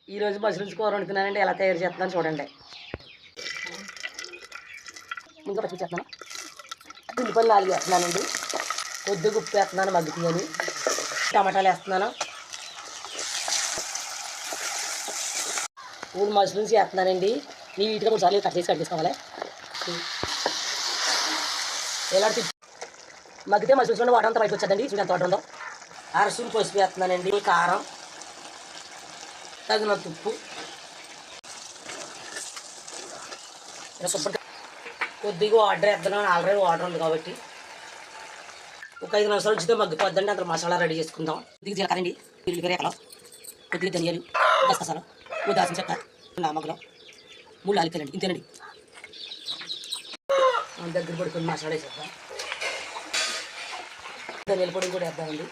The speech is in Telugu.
ఈరోజు మష్రూమ్స్ కూర వండుతున్నానండి. ఎలా తయారు చేస్తున్నాను చూడండి. ముందుగా పచ్చి చేస్తున్నాను. ఉల్లిపల్లి 4 వేస్తున్నానండి. కొద్దిగా ఉప్పు వేస్తున్నాను మగ్గుతీయని. టమాటాలు వేస్తున్నాను. 3 మష్రూమ్స్ వేస్తున్నానండి. నీట్గా 3 సార్లు కట్ చేసుకోవాలి. ఎలా మగ్గితే మష్రూమ్స్లో వాటర్ అంతా బయటకు వచ్చేదండి. చూడండి ఎంత వాటర్ ఉందో. 1/2 స్పూన్ పసుపు వేస్తున్నానండి. కారం, తగినంత ఉప్పు, కొద్దిగా వాటర్ వేస్తున్నాను. ఆల్రెడీ వాటర్ ఉంది కాబట్టి ఒక 5 నిమిషాలు వచ్చితే మగ్గిపోద్దండి. అంత మసాలా రెడీ చేసుకుందాం. కొద్దిగా జీలకర్రండి, ఉల్లిపాయ రేఖలు, కొద్దిగా ధనియాలు, గసగసాలు, దాల్చిన చెక్క, నామగ్గులం, 3 యాలకులండి. ఇంతేనండి. దగ్గర పడుకుని మసాలా వేసేద్దాం. ధనియాల పొడి కూడా వేద్దామండి.